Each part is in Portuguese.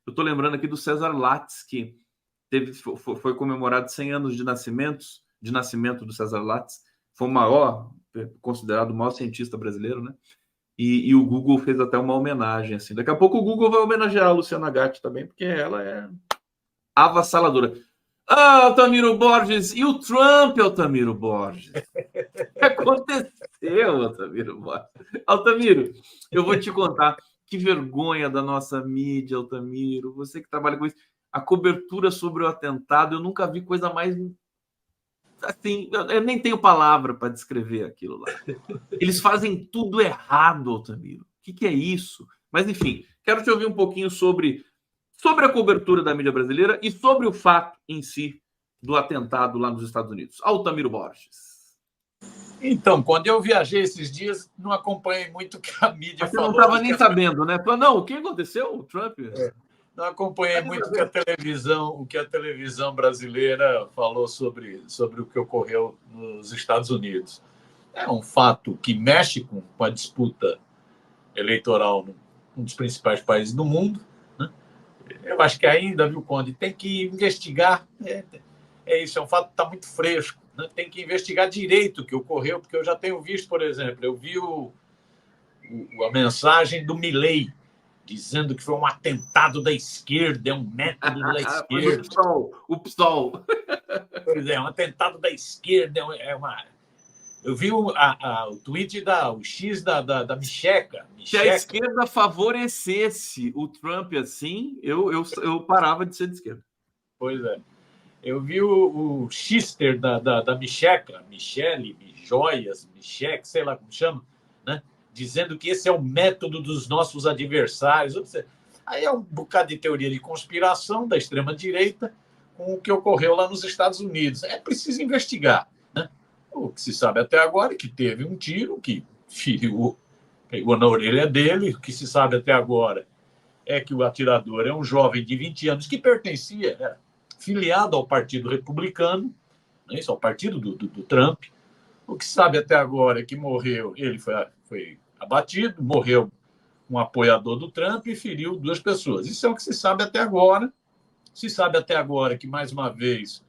Eu estou lembrando aqui do César Lattes, que foi comemorado 100 anos de nascimento do César Lattes. Foi o maior, considerado o maior cientista brasileiro, né? E o Google fez até uma homenagem, assim. Daqui a pouco o Google vai homenagear a Luciana Gatti também, porque ela é avassaladora. Ah, Altamiro Borges! E o Trump, Altamiro Borges? O que aconteceu, Altamiro Borges? Altamiro, eu vou te contar. Que vergonha da nossa mídia, Altamiro. Você que trabalha com isso. A cobertura sobre o atentado, eu nunca vi coisa mais... Assim, eu nem tenho palavra para descrever aquilo lá. Eles fazem tudo errado, Altamiro. O que é isso? Mas, enfim, quero te ouvir um pouquinho sobre a cobertura da mídia brasileira e sobre o fato em si do atentado lá nos Estados Unidos. Altamiro Borges. Então, quando eu viajei esses dias, não acompanhei muito o que a mídia Você falou. Você não estava nem sabendo, né? Não, o que aconteceu? O Trump? Não acompanhei muito o que a televisão brasileira falou sobre o que ocorreu nos Estados Unidos. É um fato que mexe com a disputa eleitoral num dos principais países do mundo, né? Eu acho que ainda, viu, Conde, tem que investigar. É isso, é um fato que está muito fresco, né? Tem que investigar direito o que ocorreu, porque eu já tenho visto, por exemplo, eu vi a mensagem do Milei, dizendo que foi um atentado da esquerda, é um método da esquerda. O PSOL. Pois é, um atentado da esquerda, Eu vi o tweet o X da Micheca. Se a esquerda favorecesse o Trump assim, eu parava de ser de esquerda. Pois é. Eu vi o Xister da Micheca, Michele, Joias, Micheque, sei lá como chama, né? Dizendo que esse é o método dos nossos adversários. Aí é um bocado de teoria de conspiração da extrema-direita com o que ocorreu lá nos Estados Unidos. É preciso investigar, né? O que se sabe até agora é que teve um tiro que pegou na orelha dele. O que se sabe até agora é que o atirador é um jovem de 20 anos que pertencia, filiado ao Partido Republicano, né, isso, ao partido do Trump. O que se sabe até agora é que morreu, ele foi abatido, morreu um apoiador do Trump e feriu 2 pessoas. Isso é o que se sabe até agora. Se sabe até agora que, mais uma vez,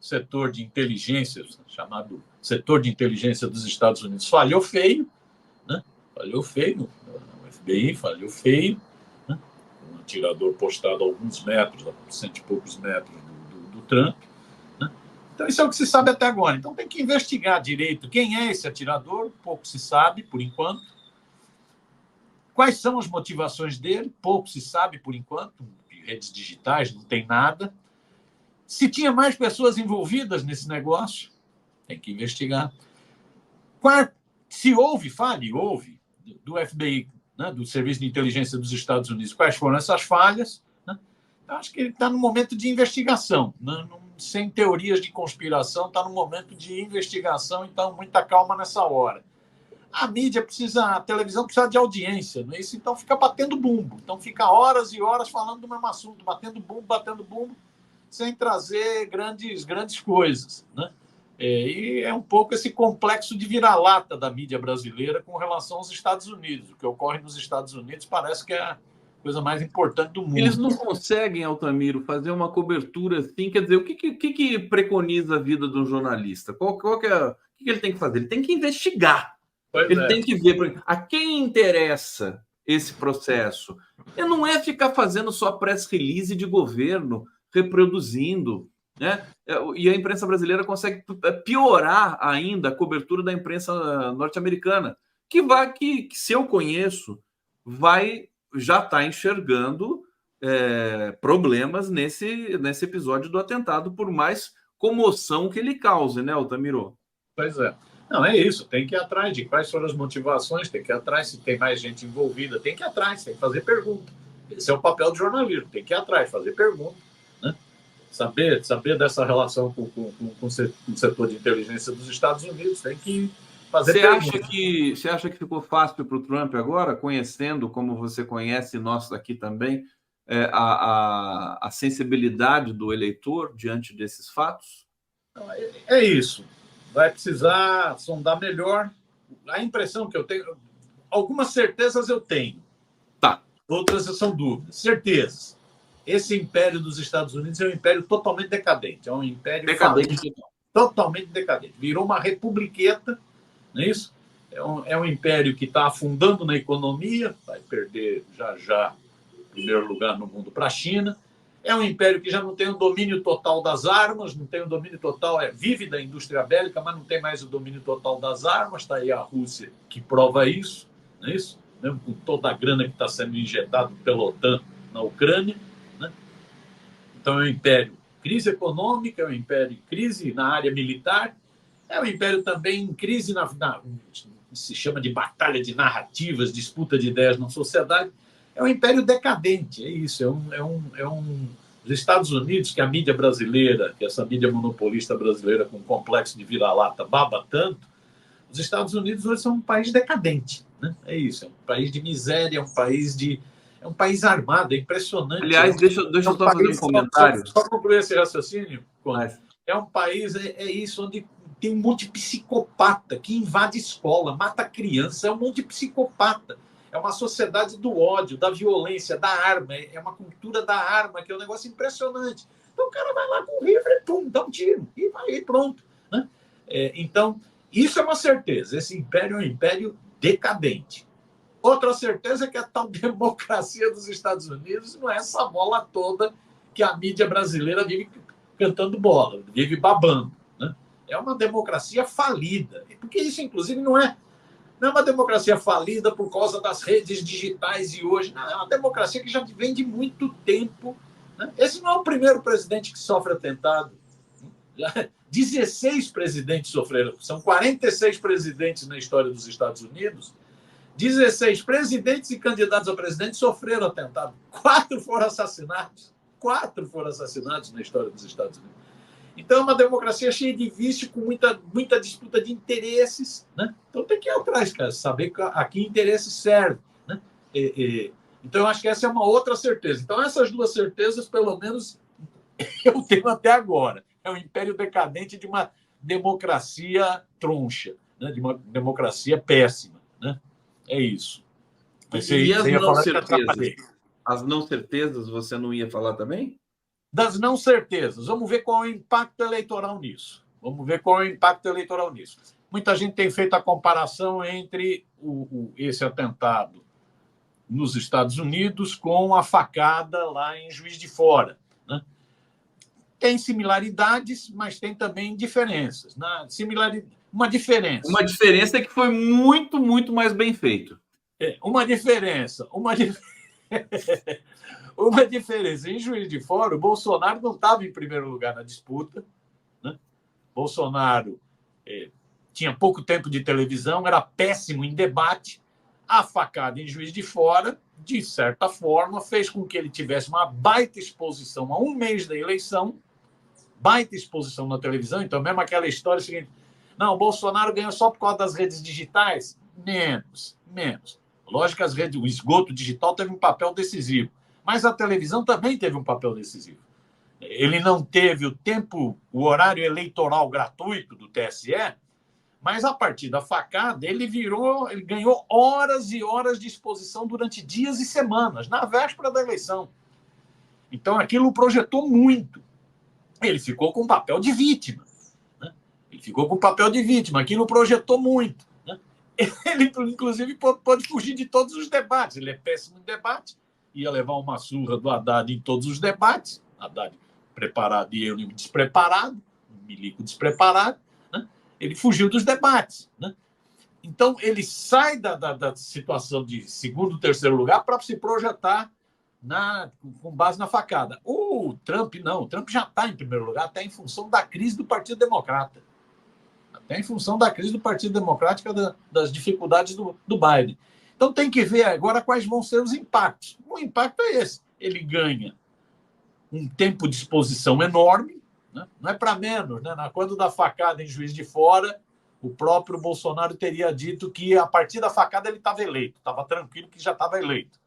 o setor de inteligência, chamado setor de inteligência dos Estados Unidos, falhou feio, né? Falhou feio, o FBI falhou feio, né? Um atirador postado a alguns metros, a 100 e poucos metros do Trump, né? Então, isso é o que se sabe até agora. Então, tem que investigar direito quem é esse atirador, pouco se sabe, por enquanto. Quais são as motivações dele, pouco se sabe, por enquanto. Redes digitais, não tem nada. Se tinha mais pessoas envolvidas nesse negócio, tem que investigar. Se houve, do FBI, né, do Serviço de Inteligência dos Estados Unidos, quais foram essas falhas, né? Eu acho que ele está no momento de investigação, né? Sem teorias de conspiração, está no momento de investigação, então muita calma nessa hora. A mídia a televisão precisa de audiência, não é isso? Então fica batendo bumbo. Então fica horas e horas falando do mesmo assunto, batendo bumbo, sem trazer grandes coisas, né? E é um pouco esse complexo de vira-lata da mídia brasileira com relação aos Estados Unidos. O que ocorre nos Estados Unidos parece que é a coisa mais importante do mundo. Eles não conseguem, Altamiro, fazer uma cobertura assim, quer dizer, o que preconiza a vida do jornalista? O que ele tem que fazer? Ele tem que investigar. Ele tem que ver a quem interessa esse processo. E não é ficar fazendo só press release de governo, reproduzindo, né? E a imprensa brasileira consegue piorar ainda a cobertura da imprensa norte-americana, que se eu conheço, já está enxergando problemas nesse episódio do atentado, por mais comoção que ele cause, né, Altamiro? Pois é. Não, é isso, tem que ir atrás de quais foram as motivações, tem que ir atrás se tem mais gente envolvida, tem que ir atrás, tem que fazer pergunta. Esse é o papel do jornalismo, tem que ir atrás, fazer pergunta, né? Saber dessa relação com o setor de inteligência dos Estados Unidos, tem que fazer pergunta. Você acha que ficou fácil para o Trump agora, conhecendo, como você conhece, nós aqui também, a sensibilidade do eleitor diante desses fatos? É isso. Vai precisar sondar melhor. A impressão que eu tenho... Algumas certezas eu tenho. Tá. Outras são dúvidas. Certezas. esse império dos Estados Unidos é um império totalmente decadente. É um império Decadente. totalmente decadente. Virou uma republiqueta, não é isso? É um império que está afundando na economia, vai perder já o primeiro lugar no mundo para a China. É um império que já não tem o domínio total das armas, não tem o domínio total, vive da indústria bélica, mas não tem mais o domínio total das armas. Está aí a Rússia que prova isso, não é isso? Mesmo com toda a grana que está sendo injetada pela OTAN na Ucrânia, né? Então é um império crise econômica, é um império em crise na área militar, é um império também em crise se chama de batalha de narrativas, disputa de ideias na sociedade. É um império decadente, é isso. Os Estados Unidos, que a mídia brasileira, que essa mídia monopolista brasileira com complexo de vira-lata baba tanto, os Estados Unidos hoje são um país decadente, né? É isso, é um país de miséria, é um país armado, é impressionante. Aliás, deixa eu só fazer um comentário. Só concluir esse raciocínio, é um país, isso, onde tem um monte de psicopata que invade escola, mata criança, é um monte de psicopata. É uma sociedade do ódio, da violência, da arma, é uma cultura da arma, que é um negócio impressionante. Então o cara vai lá com o rifle, pum, dá um tiro, e vai, e pronto, né? Então, isso é uma certeza, esse império é um império decadente. Outra certeza é que a tal democracia dos Estados Unidos não é essa bola toda que a mídia brasileira vive cantando bola, vive babando, né? É uma democracia falida. Porque isso, inclusive, não é uma democracia falida por causa das redes digitais de hoje. Não, é uma democracia que já vem de muito tempo, né? Esse não é o primeiro presidente que sofre atentado. Já 16 presidentes sofreram. São 46 presidentes na história dos Estados Unidos. 16 presidentes e candidatos a presidente sofreram atentado. 4 foram assassinados. 4 foram assassinados na história dos Estados Unidos. Então, é uma democracia cheia de vício, com muita disputa de interesses, né? Então, tem que ir atrás, cara, saber a que interesse serve, né? Então, eu acho que essa é uma outra certeza. Então, essas duas certezas, pelo menos, eu tenho até agora. É um império decadente de uma democracia troncha, né? De uma democracia péssima, né? É isso. E as não certezas? As não certezas você não ia falar também? Das não certezas. Vamos ver qual é o impacto eleitoral nisso. Muita gente tem feito a comparação entre esse atentado nos Estados Unidos com a facada lá em Juiz de Fora, né? Tem similaridades, mas tem também diferenças. Uma diferença é que foi muito, muito mais bem feito. Uma diferença. Em Juiz de Fora, o Bolsonaro não estava em primeiro lugar na disputa, né? Bolsonaro tinha pouco tempo de televisão, era péssimo em debate. A facada em Juiz de Fora, de certa forma, fez com que ele tivesse uma baita exposição a um mês da eleição, baita exposição na televisão. Então, mesmo aquela história seguinte, não, o Bolsonaro ganhou só por causa das redes digitais? Menos. Lógico que o esgoto digital teve um papel decisivo, mas a televisão também teve um papel decisivo. Ele não teve o horário eleitoral gratuito do TSE, mas a partir da facada ele ganhou horas e horas de exposição durante dias e semanas, na véspera da eleição. Então aquilo projetou muito. Ele ficou com o papel de vítima, né? Aquilo projetou muito, né? Ele, inclusive, pode fugir de todos os debates. Ele é péssimo em debate, ia levar uma surra do Haddad em todos os debates. Haddad preparado e eu despreparado, um milico despreparado, né? Ele fugiu dos debates, né? Então, ele sai da situação de segundo, terceiro lugar para se projetar com base na facada. O Trump não. O Trump já está em primeiro lugar, até em função da crise do Partido Democrata. Das dificuldades do Biden. Então, tem que ver agora quais vão ser os impactos. O impacto é esse. Ele ganha um tempo de exposição enorme, né? Não é para menos, né? Quando da facada em Juiz de Fora, o próprio Bolsonaro teria dito que a partir da facada ele estava eleito, estava tranquilo que já estava eleito.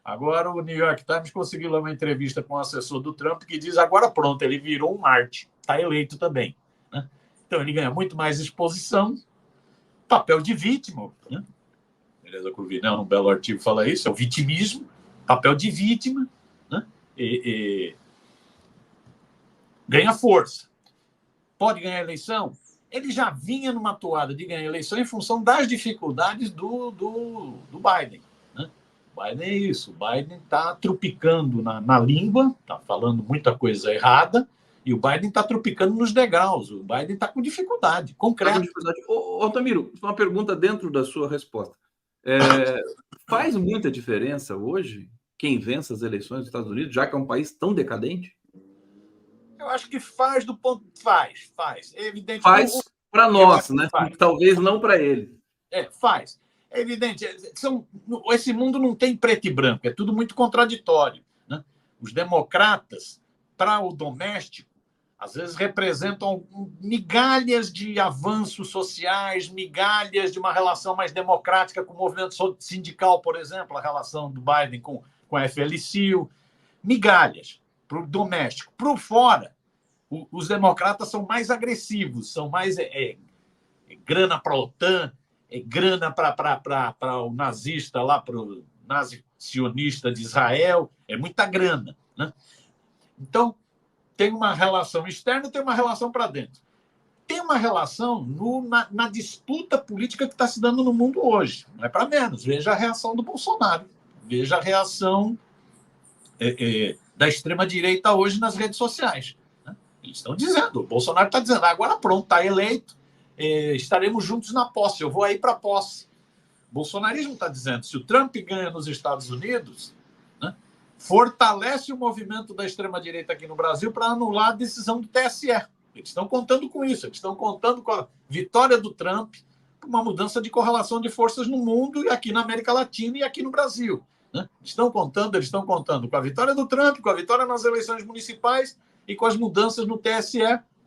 Agora o New York Times conseguiu lá uma entrevista com um assessor do Trump que diz agora pronto, ele virou um Marte, está eleito também, né? Então ele ganha muito mais exposição, papel de vítima, né? Beleza Cruvinel, num belo artigo, fala isso, é o vitimismo, papel de vítima, né? ganha força. Pode ganhar a eleição? Ele já vinha numa toada de ganhar a eleição em função das dificuldades do Biden. Né? O Biden é isso. O Biden está trupicando na língua, está falando muita coisa errada, e o Biden está trupicando nos degraus. O Biden está com dificuldade concreta. Altamiro, uma pergunta dentro da sua resposta. Faz muita diferença hoje quem vence as eleições dos Estados Unidos, já que é um país tão decadente? Eu acho que faz do ponto... Faz. É evidente. Faz para nós, né? Talvez não para ele. Faz. É evidente. Esse mundo não tem preto e branco, é tudo muito contraditório. Né? Os democratas, para o doméstico, às vezes representam migalhas de avanços sociais, migalhas de uma relação mais democrática com o movimento sindical, por exemplo, a relação do Biden com a FLCIO, migalhas para o doméstico. Para o fora, os democratas são mais agressivos, são mais grana para a OTAN, grana para o nazista lá, para o nazi-sionista de Israel, é muita grana. Né? Então, tem uma relação externa e tem uma relação para dentro. Tem uma relação na disputa política que está se dando no mundo hoje. Não é para menos. Veja a reação do Bolsonaro. Veja a reação da extrema-direita hoje nas redes sociais. Né? Eles estão dizendo, o Bolsonaro está dizendo, agora pronto, está eleito, estaremos juntos na posse, eu vou aí para a posse. O bolsonarismo está dizendo, se o Trump ganha nos Estados Unidos, fortalece o movimento da extrema-direita aqui no Brasil para anular a decisão do TSE. Eles estão contando com isso, eles estão contando com a vitória do Trump para uma mudança de correlação de forças no mundo e aqui na América Latina e aqui no Brasil. Né? Eles estão contando com a vitória do Trump, com a vitória nas eleições municipais e com as mudanças no TSE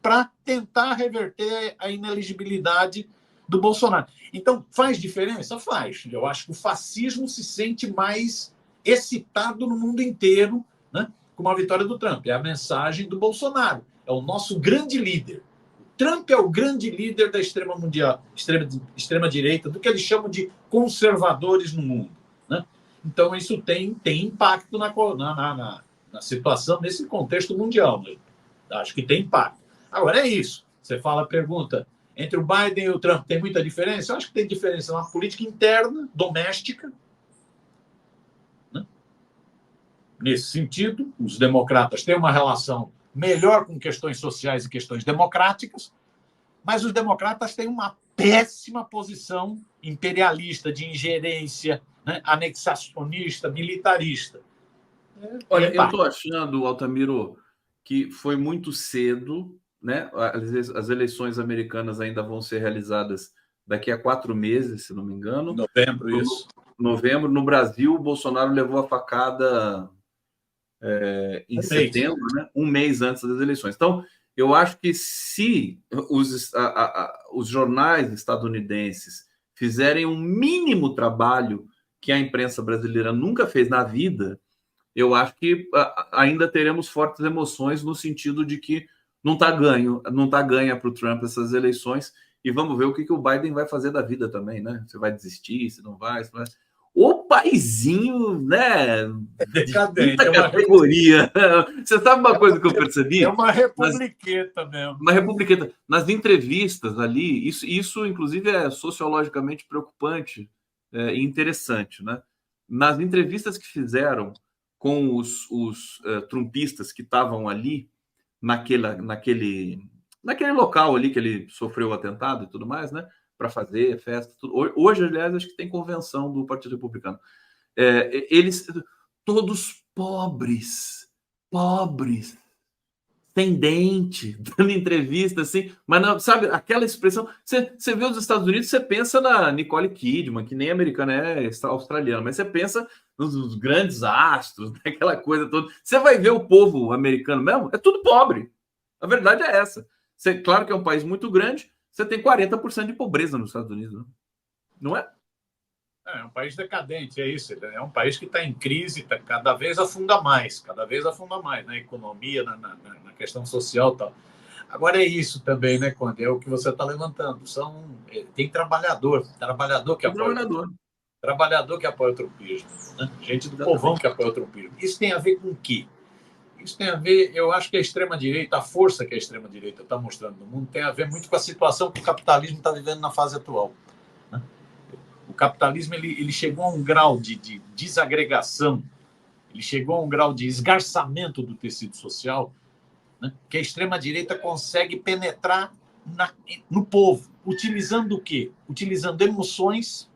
para tentar reverter a inelegibilidade do Bolsonaro. Então, faz diferença? Faz. Eu acho que o fascismo se sente mais excitado no mundo inteiro, né, com a vitória do Trump. É a mensagem do Bolsonaro. É o nosso grande líder. O Trump é o grande líder da extrema-direita, do que eles chamam de conservadores no mundo. Né? Então, isso tem impacto na situação, nesse contexto mundial. Né? Acho que tem impacto. Agora, é isso. Você pergunta, entre o Biden e o Trump tem muita diferença? Eu acho que tem diferença na política interna, doméstica. Nesse sentido, os democratas têm uma relação melhor com questões sociais e questões democráticas, mas os democratas têm uma péssima posição imperialista, de ingerência, né, anexacionista, militarista. Olha, eu estou achando, Altamiro, que foi muito cedo, né? As eleições americanas ainda vão ser realizadas daqui a 4 meses, se não me engano. Novembro, isso. Novembro. No Brasil, o Bolsonaro levou a facada em setembro, né? Um mês antes das eleições. Então, eu acho que se os jornais estadunidenses fizerem um mínimo trabalho que a imprensa brasileira nunca fez na vida, eu acho que ainda teremos fortes emoções no sentido de que não está ganha para o Trump essas eleições, e vamos ver o que o Biden vai fazer da vida também, né? Se vai desistir, se não vai. O paizinho, né? Decadente. De categoria. Você sabe uma coisa que eu percebi? É uma republiqueta mesmo. Uma republiqueta. Nas entrevistas ali, isso inclusive é sociologicamente preocupante e interessante, né? Nas entrevistas que fizeram com os trumpistas que estavam ali, naquele local ali que ele sofreu o atentado e tudo mais, né? Para fazer festa. Tudo. Hoje, aliás, acho que tem convenção do Partido Republicano. Eles todos pobres, sem dente, dando entrevista assim, mas não, sabe, aquela expressão, você vê os Estados Unidos, você pensa na Nicole Kidman, que nem americana, é australiana, mas você pensa nos grandes astros, aquela coisa toda. Você vai ver o povo americano mesmo, é tudo pobre. A verdade é essa. Claro que é um país muito grande, você tem 40% de pobreza nos Estados Unidos, não é? É um país decadente, é isso. É um país que está em crise, cada vez afunda mais na economia, na questão social e tal. Agora é isso também, né, Conde? É o que você está levantando. Tem trabalhador que apoia o trumpismo, né? Gente do povão que apoia o trumpismo. Isso tem a ver com o quê? Isso tem a ver, eu acho que a extrema-direita, a força que a extrema-direita está mostrando no mundo, tem a ver muito com a situação que o capitalismo está vivendo na fase atual. Né? O capitalismo ele chegou a um grau de desagregação, ele chegou a um grau de esgarçamento do tecido social, né? Que a extrema-direita consegue penetrar no povo, utilizando o quê? Utilizando emoções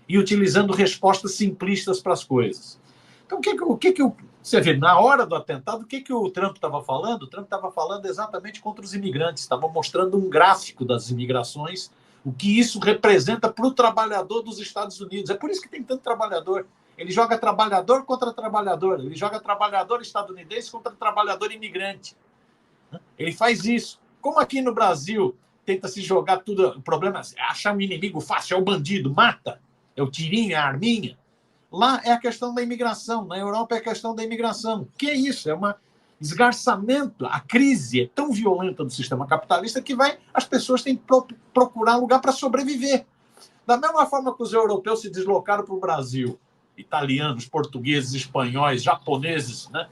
e utilizando respostas simplistas para as coisas. Então, você vê, na hora do atentado, o que o Trump estava falando? O Trump estava falando exatamente contra os imigrantes, estava mostrando um gráfico das imigrações, o que isso representa para o trabalhador dos Estados Unidos. É por isso que tem tanto trabalhador. Ele joga trabalhador contra trabalhador, ele joga trabalhador estadunidense contra trabalhador imigrante. Ele faz isso. Como aqui no Brasil tenta se jogar tudo, o problema é achar um inimigo fácil, é o bandido, mata, é o tirinho, é a arminha. Lá é a questão da imigração, na Europa é a questão da imigração. Que é isso? É um esgarçamento. A crise é tão violenta do sistema capitalista que as pessoas têm que procurar lugar para sobreviver. Da mesma forma que os europeus se deslocaram para o Brasil, italianos, portugueses, espanhóis, japoneses, né,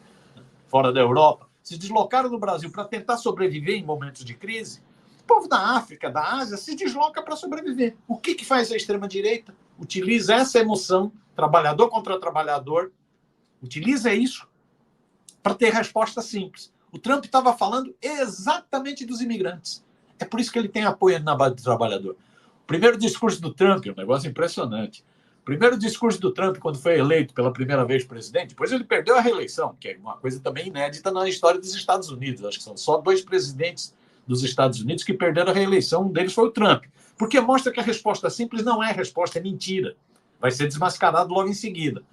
fora da Europa, se deslocaram no Brasil para tentar sobreviver em momentos de crise, o povo da África, da Ásia, se desloca para sobreviver. O que faz a extrema-direita? Utiliza essa emoção, trabalhador contra trabalhador, utiliza isso para ter resposta simples. O Trump estava falando exatamente dos imigrantes. É por isso que ele tem apoio na base do trabalhador. O primeiro discurso do Trump, um negócio impressionante. O primeiro discurso do Trump, quando foi eleito pela primeira vez presidente, depois ele perdeu a reeleição, que é uma coisa também inédita na história dos Estados Unidos. Acho que são só 2 presidentes dos Estados Unidos que perderam a reeleição, um deles foi o Trump. Porque mostra que a resposta simples não é resposta, é mentira. Vai ser desmascarado logo em seguida.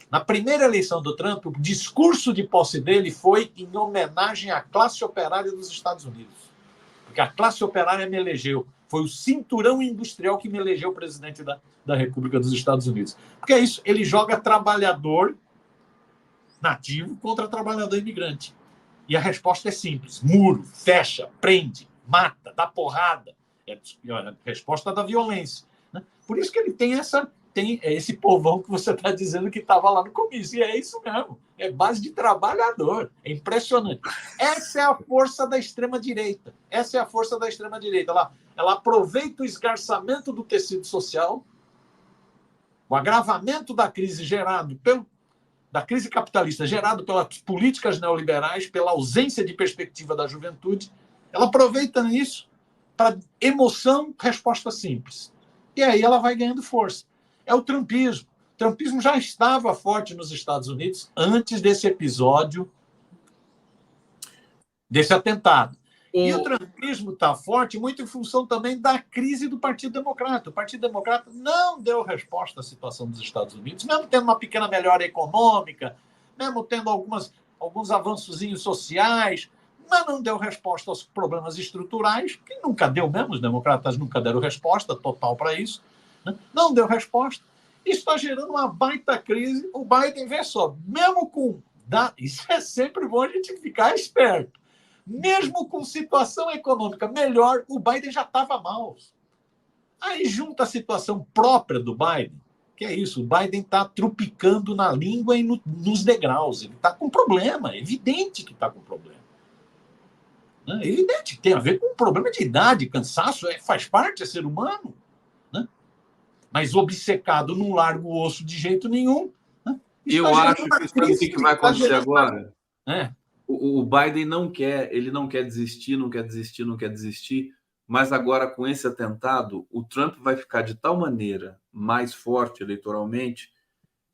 Na primeira eleição do Trump, o discurso de posse dele foi em homenagem à classe operária dos Estados Unidos. Porque a classe operária me elegeu. Foi o cinturão industrial que me elegeu presidente da República dos Estados Unidos. Porque é isso, ele joga trabalhador nativo contra trabalhador imigrante. E a resposta é simples. Muro, fecha, prende, mata, dá porrada. É a resposta da violência. Né? Por isso que ele tem esse povão que você está dizendo que estava lá no comício. E é isso mesmo. É base de trabalhador. É impressionante. Essa é a força da extrema-direita. Essa é a força da extrema-direita. Ela aproveita o esgarçamento do tecido social, o agravamento da crise da crise capitalista gerado pelas políticas neoliberais, pela ausência de perspectiva da juventude. Ela aproveita isso para emoção, resposta simples. E aí ela vai ganhando força. É o trumpismo. O trumpismo já estava forte nos Estados Unidos antes desse episódio, desse atentado. E o trumpismo está forte muito em função também da crise do Partido Democrata. O Partido Democrata não deu resposta à situação dos Estados Unidos, mesmo tendo uma pequena melhora econômica, mesmo tendo alguns avançozinhos sociais, mas não deu resposta aos problemas estruturais, que nunca deu mesmo, os democratas nunca deram resposta total para isso, né? Não deu resposta. Isso está gerando uma baita crise. O Biden, vê só, mesmo com... Isso é sempre bom a gente ficar esperto. Mesmo com situação econômica melhor, o Biden já estava mal. Aí junta a situação própria do Biden, que é isso, o Biden está trupicando na língua e nos degraus. Ele está com problema, é evidente que está com problema. É evidente que tem a ver com um problema de idade, cansaço, faz parte, é ser humano. Né? Mas obcecado não larga o osso de jeito nenhum. Né? Eu acho que sabe o que vai acontecer agora? É. O Biden não quer desistir, mas agora com esse atentado, o Trump vai ficar de tal maneira mais forte eleitoralmente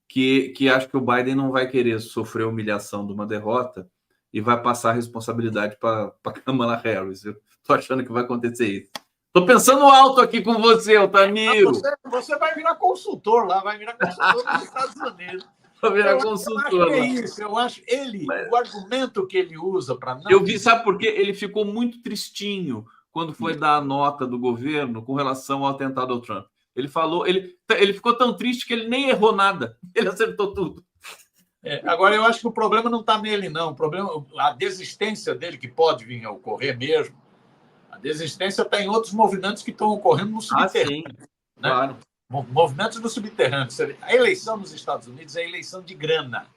que acho que o Biden não vai querer sofrer a humilhação de uma derrota e vai passar a responsabilidade para Kamala Harris. Eu tô achando que vai acontecer isso. Tô pensando alto aqui com você, Altamiro. Você vai virar consultor lá, vai virar consultor dos Estados Unidos. Virar consultor. Eu acho que é isso. Eu acho o argumento que ele usa para não. Eu vi, sabe por quê? Ele ficou muito tristinho quando foi dar a nota do governo com relação ao atentado ao Trump. Ele falou, ele ficou tão triste que ele nem errou nada. Ele acertou tudo. Agora, eu acho que o problema não está nele, não. O problema, a desistência dele, que pode vir a ocorrer mesmo, a desistência está em outros movimentos que estão ocorrendo no subterrâneo. Sim, né? Claro. Movimentos no subterrâneo. A eleição nos Estados Unidos é a eleição de grana.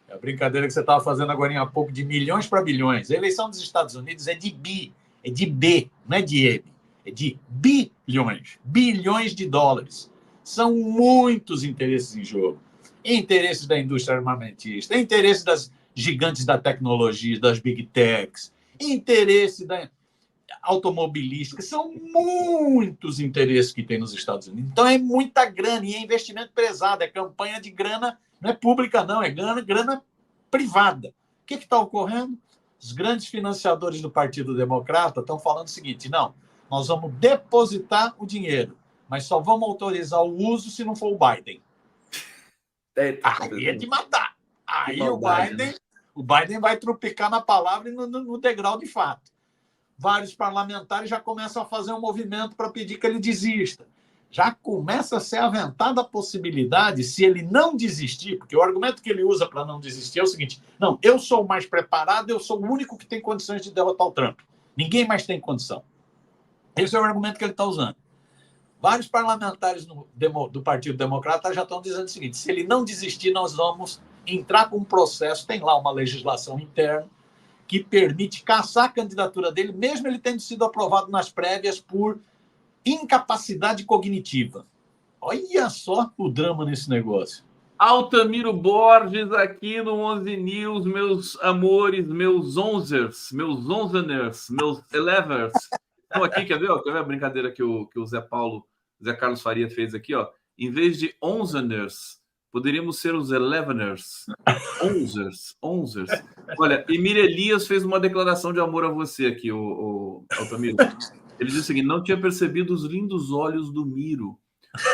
É a brincadeira que você estava fazendo agora há pouco, de milhões para bilhões. A eleição dos Estados Unidos é de bi, é de B, não é de M, é de bilhões, bilhões de dólares. São muitos interesses em jogo. Interesses da indústria armamentista, interesses das gigantes da tecnologia, das big techs, interesse da automobilística. São muitos interesses que tem nos Estados Unidos. Então, é muita grana, e é investimento pesado, é campanha de grana, não é pública, não, é grana privada. O que está ocorrendo? Os grandes financiadores do Partido Democrata estão falando o seguinte: não, nós vamos depositar o dinheiro, mas só vamos autorizar o uso se não for o Biden. Aí é de matar. Aí maldade, o Biden vai tropicar na palavra e no degrau de fato. Vários parlamentares já começam a fazer um movimento para pedir que ele desista. Já começa a ser aventada a possibilidade, se ele não desistir, porque o argumento que ele usa para não desistir é o seguinte: não, eu sou o mais preparado, eu sou o único que tem condições de derrotar o Trump. Ninguém mais tem condição. Esse é o argumento que ele está usando. Vários parlamentares do Partido Democrata já estão dizendo o seguinte: se ele não desistir, nós vamos entrar com um processo, tem lá uma legislação interna que permite caçar a candidatura dele, mesmo ele tendo sido aprovado nas prévias por incapacidade cognitiva. Olha só o drama nesse negócio. Altamiro Borges aqui no 11 News, meus amores, meus onzers, meus onzeners, meus elevers. Estão aqui, quer ver a brincadeira que o Zé Carlos Faria fez aqui, ó? Em vez de onzeners, poderíamos ser os eleveners. Onzers. Olha, Emília Elias fez uma declaração de amor a você aqui, o Altamiro. Ele disse o seguinte: não tinha percebido os lindos olhos do Miro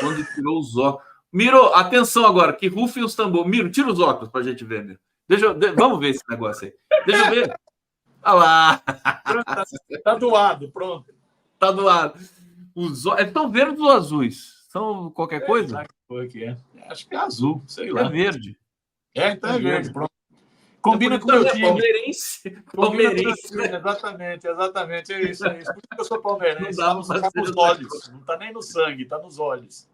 quando tirou os óculos. Miro, atenção agora, que rufem os tambores. Miro, tira os óculos pra gente ver, Miro. Vamos ver esse negócio aí. Deixa eu ver. Olha lá. Tá doado, pronto. Tá doado. Estão verdes ou azuis? São qualquer coisa? Acho que é azul, sei lá. É verde. Então é verde, pronto. Combina com o meu time. Palmeirense. Exatamente. É isso. Por isso que eu sou palmeirense. Tá nos olhos. Não tá nem no sangue, tá nos olhos.